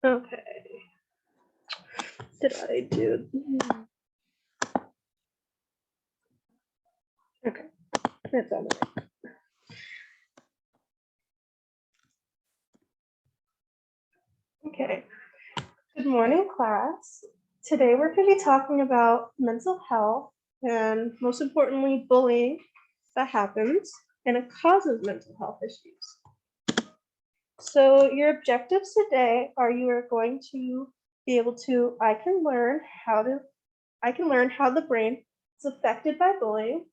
Okay. Did I do? Okay, that's all right. Okay. Good morning, class. Today we're going to be talking about mental health and, most importantly, bullying that happens and it causes mental health issues. So your objectives today are you are going to be able to I can learn how the brain is affected by bullying.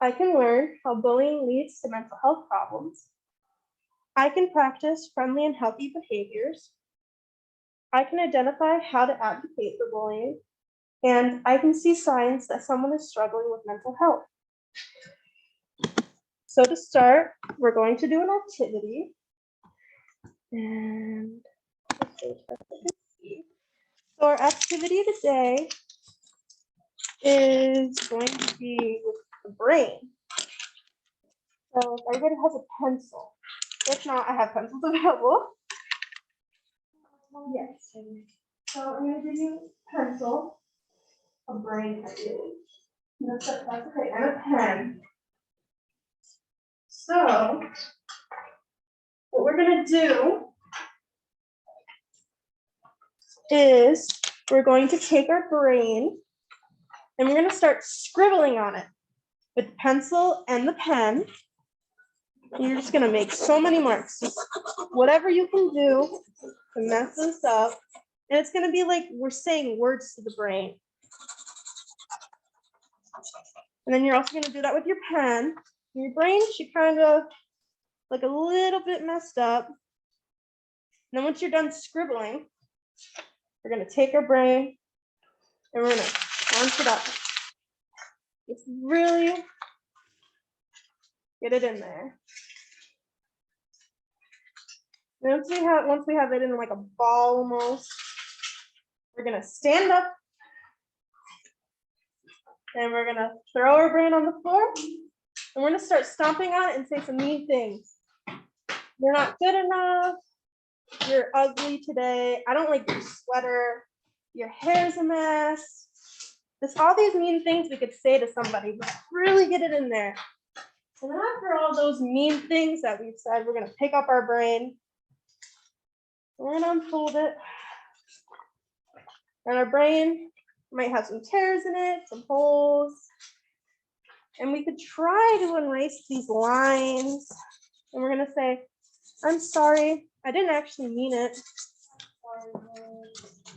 I can learn how bullying leads to mental health problems. I can practice friendly and healthy behaviors. I can identify how to advocate for bullying, and I can see signs that someone is struggling with mental health. So to start, we're going to do an activity. And so our activity today is going to be with the brain. So if everybody has a pencil. If not, I have pencils available. Yes. So I'm going to give you a pencil, a brain activity. That's okay, and a pen. So what we're going to do is we're going to take our brain and we're going to start scribbling on it with the pencil and the pen. And you're just going to make so many marks, just whatever you can do to mess this up. And it's going to be like we're saying words to the brain. And then you're also going to do that with your pen. Your brain should kind of like a little bit messed up. And then once you're done scribbling, we're going to take our brain and we're going to crunch it up. Just really get it in there. Once we have it in like a ball almost, we're going to stand up and we're going to throw our brain on the floor and we're going to start stomping on it and say some mean things. You're not good enough. You're ugly today. I don't like your sweater. Your hair's a mess. Just all these mean things we could say to somebody, but really get it in there. And then after all those mean things that we've said, we're going to pick up our brain. We're going to unfold it. And our brain might have some tears in it, some holes. And we could try to erase these lines. And we're going to say, I'm sorry. I didn't actually mean it.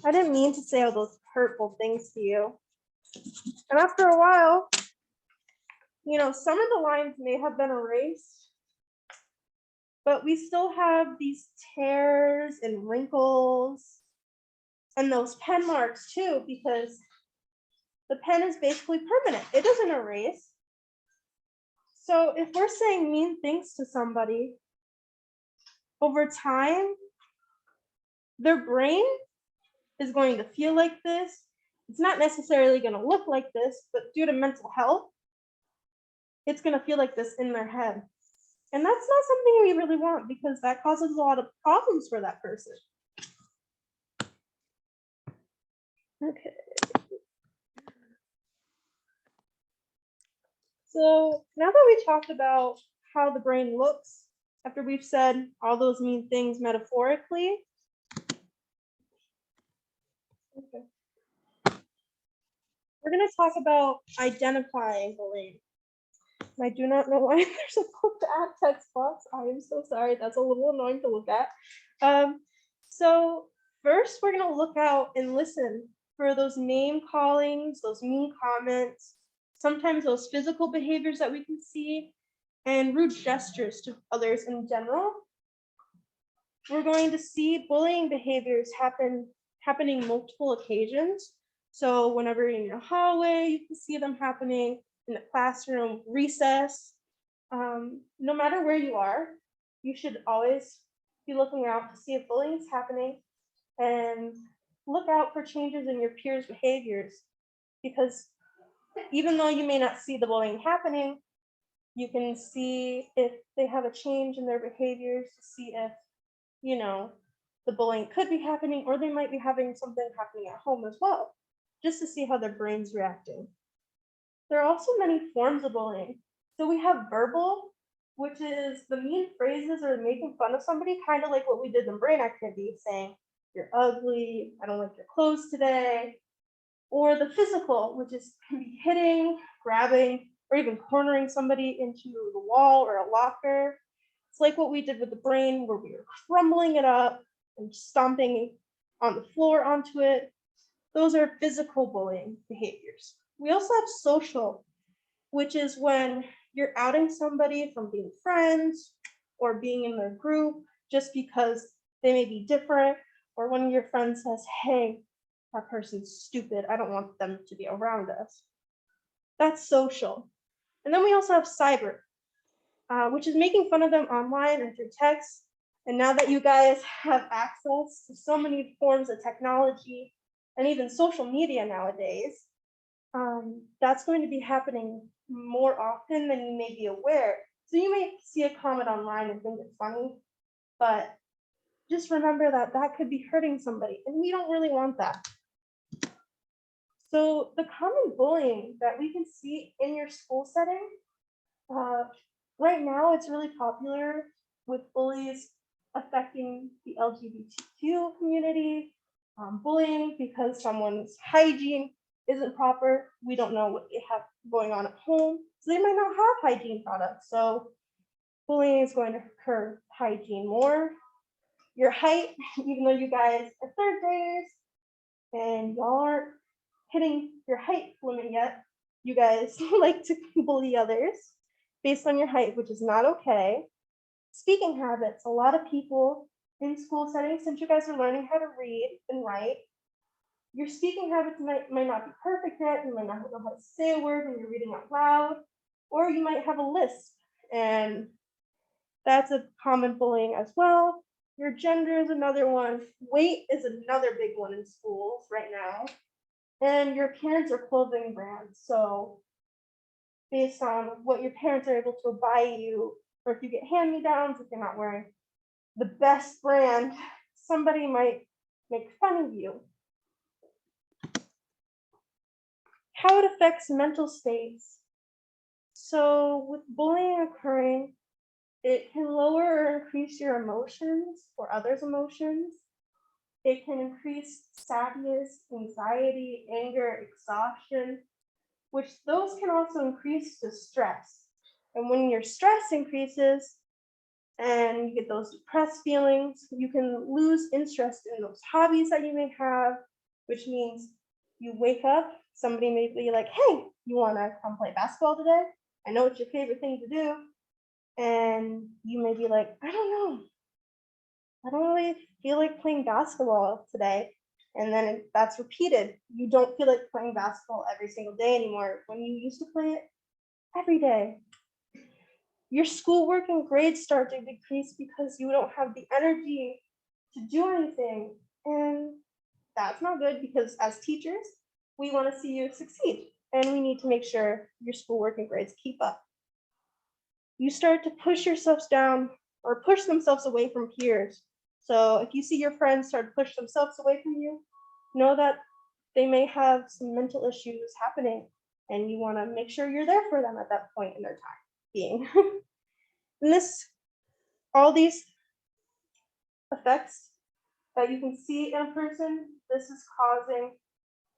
I didn't mean to say all those hurtful things to you. And after a while, you know, some of the lines may have been erased, but we still have these tears and wrinkles and those pen marks too, because the pen is basically permanent. It doesn't erase. So if we're saying mean things to somebody, over time, their brain is going to feel like this. It's not necessarily going to look like this, but due to mental health, it's going to feel like this in their head. And that's not something we really want because that causes a lot of problems for that person. Okay. So now that we talked about how the brain looks, after we've said all those mean things metaphorically, we're going to talk about identifying bullying. I do not know why there's a clicked add text box. I am so sorry. That's a little annoying to look at. So first, we're going to look out and listen for those name callings, those mean comments, sometimes those physical behaviors that we can see, and rude gestures to others in general. We're going to see bullying behaviors happening multiple occasions. So whenever you're in your hallway, you can see them happening in the classroom, recess. No matter where you are, you should always be looking out to see if bullying is happening and look out for changes in your peers' behaviors, because even though you may not see the bullying happening, you can see if they have a change in their behaviors to see if, you know, the bullying could be happening, or they might be having something happening at home as well, just to see how their brain's reacting. There are also many forms of bullying. So we have verbal, which is the mean phrases or making fun of somebody, kind of like what we did in brain activity, saying, you're ugly, I don't like your clothes today. Or the physical, which is can be hitting, grabbing, or even cornering somebody into the wall or a locker. It's like what we did with the brain, where we were crumbling it up and stomping on the floor onto it. Those are physical bullying behaviors. We also have social, which is when you're outing somebody from being friends or being in their group just because they may be different, or one of your friends says, hey, that person's stupid, I don't want them to be around us. That's social. And then we also have cyber, which is making fun of them online and through text. And now that you guys have access to so many forms of technology and even social media nowadays, that's going to be happening more often than you may be aware. So you may see a comment online and think it's funny, but just remember that that could be hurting somebody, and we don't really want that. So the common bullying that we can see in your school setting, right now it's really popular with bullies affecting the LGBTQ community, bullying because someone's hygiene isn't proper. We don't know what they have going on at home, so they might not have hygiene products. So bullying is going to occur hygiene more. Your height, even though you guys are third graders and y'all aren't hitting your height limit yet, you guys like to bully others based on your height, which is not okay. Speaking habits, a lot of people in school settings, since you guys are learning how to read and write, your speaking habits might not be perfect yet. You might not know how to say a word when you're reading out loud, or you might have a lisp, and that's a common bullying as well. Your gender is another one. Weight is another big one in schools right now. And your appearance or clothing brands. So based on what your parents are able to buy you, or if you get hand-me-downs, if you're not wearing the best brand, somebody might make fun of you. How it affects mental states. So with bullying occurring, it can lower or increase your emotions or others' emotions. It can increase sadness, anxiety, anger, exhaustion, which those can also increase the stress. And when your stress increases and you get those depressed feelings, you can lose interest in those hobbies that you may have, which means you wake up, somebody may be like, hey, you wanna come play basketball today? I know it's your favorite thing to do. And you may be like, I don't know, I don't really feel like playing basketball today. And then that's repeated. You don't feel like playing basketball every single day anymore when you used to play it every day. Your schoolwork and grades start to decrease because you don't have the energy to do anything. And that's not good, because as teachers, we want to see you succeed, and we need to make sure your schoolwork and grades keep up. You start to push yourselves down or push themselves away from peers. So if you see your friends start to push themselves away from you, know that they may have some mental issues happening, and you want to make sure you're there for them at that point in their time being. And all these effects that you can see in a person, this is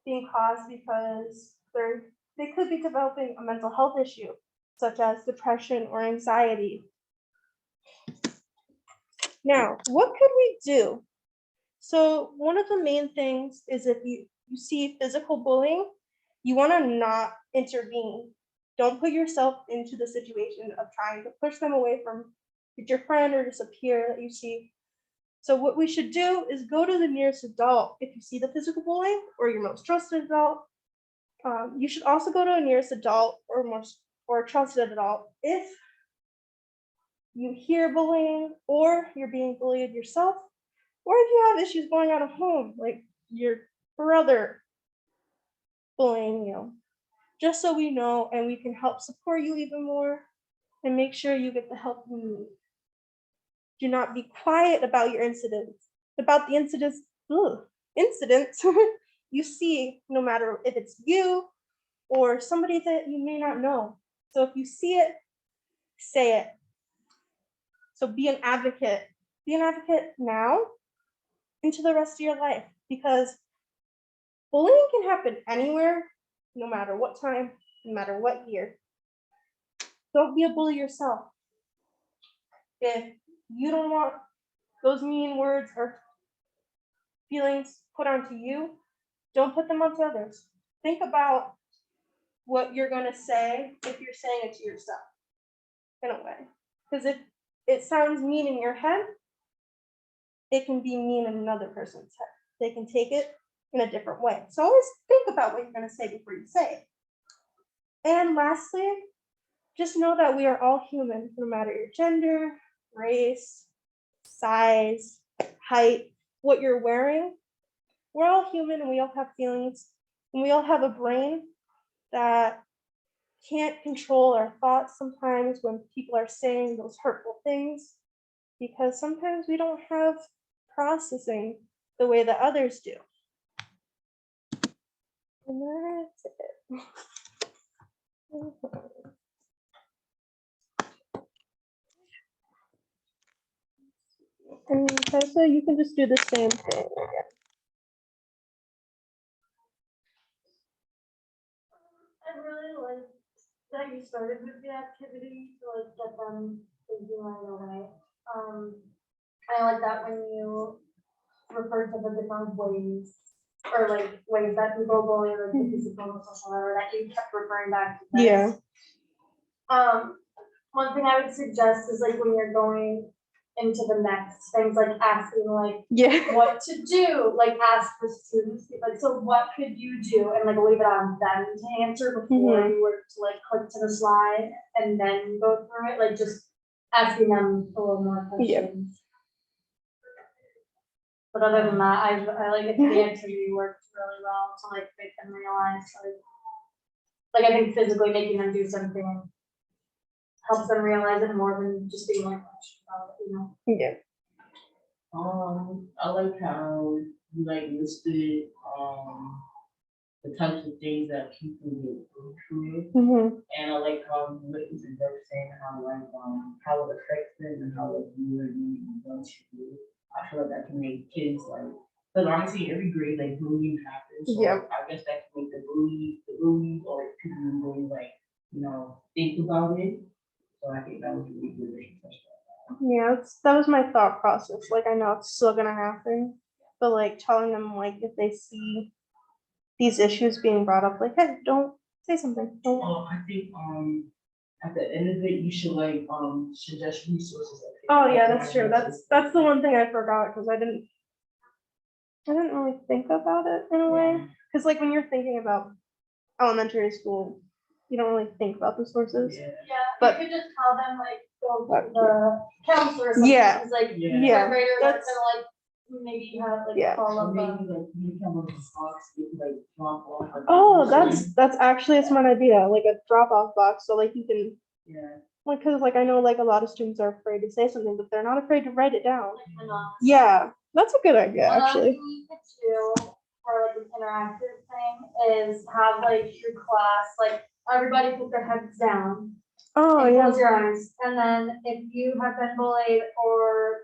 being caused because they could be developing a mental health issue, such as depression or anxiety. Now, what could we do? So one of the main things is, if you see physical bullying, you want to not intervene. Don't put yourself into the situation of trying to push them away from your friend or just a peer that you see. So what we should do is go to the nearest adult if you see the physical bullying, or your most trusted adult. You should also go to a nearest adult or a trusted adult if you hear bullying, or you're being bullied yourself, or if you have issues going on at home, like your brother bullying you, just so we know and we can help support you even more and make sure you get the help you need. Do not be quiet about your incidents. about the incidents you see, no matter if it's you or somebody that you may not know. So if you see it, say it. So be an advocate. Be an advocate now into the rest of your life, because bullying can happen anywhere, no matter what time, no matter what year. Don't be a bully yourself. If you don't want those mean words or feelings put onto you, don't put them onto others. Think about what you're going to say if you're saying it to yourself, in a way. Because if it sounds mean in your head, it can be mean in another person's head. They can take it in a different way. So always think about what you're going to say before you say it. And lastly, just know that we are all human, no matter your gender, race, size, height, what you're wearing. We're all human and we all have feelings, and we all have a brain that can't control our thoughts sometimes when people are saying those hurtful things, because sometimes we don't have processing the way that others do. And that's it. And Tessa, you can just do the same thing again. I really like that you started with the activity to like get them thinking right away. I like that when you referred to the different ways or like ways that people bully or the physical, social, or that you kept referring back to this. Yeah. One thing I would suggest is like when you're going into the next things, like asking like what to do, like ask the students, like, so what could you do, and like leave it on them to answer before you were to like click to the slide and then go through it, like just asking them a little more questions. But other than that, I like it. The activity worked really well to like make them realize like I think physically making them do something helps them realize it more than just being like about it, you know. Yeah. I like how you like listed the types of things that people get through, and I like how you went into depth saying how like how it affects them and how like you really want to do. I feel like that can make kids like, because honestly every grade like bullying happens. So I guess that can make the bully or like, people who really like, you know, think about it. So I think that was really good. Yeah, that was my thought process. Like, I know it's still gonna happen, but like telling them like if they see these issues being brought up, like, hey, don't say something. Don't. I think at the end of it you should like suggest resources. Oh yeah, that's true. That's the one thing I forgot, because I didn't really think about it in a way. Because like when you're thinking about elementary school, you don't really think about the sources. Yeah, but you could just tell them like go to the counselor or something. Yeah. It's like Yeah. that's like maybe you have like call up Oh, that's actually a smart idea, like a drop-off box, so like you can like, because like I know like a lot of students are afraid to say something, but they're not afraid to write it down. Yeah, that's a good idea actually. Another thing you could do for like an interactive thing is have like your class, like everybody put their heads down. Oh and yeah. Close your eyes, and then if you have been bullied or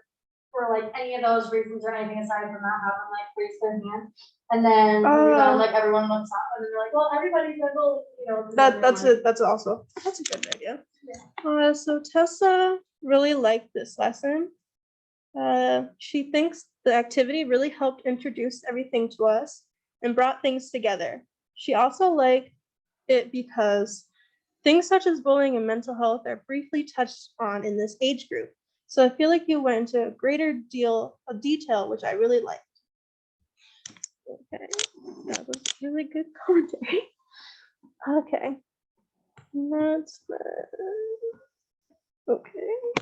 for like any of those reasons or anything aside from that, have them like raise their hand, and then when you're done, like everyone looks up, and then they're like, "Well, everybody's been bullied," you know. That's it. That's a good idea. Yeah. So Tessa really liked this lesson. She thinks the activity really helped introduce everything to us and brought things together. She also liked it because things such as bullying and mental health are briefly touched on in this age group. So I feel like you went into a greater deal of detail, which I really liked. Okay, that was really good commentary. Okay, that's okay.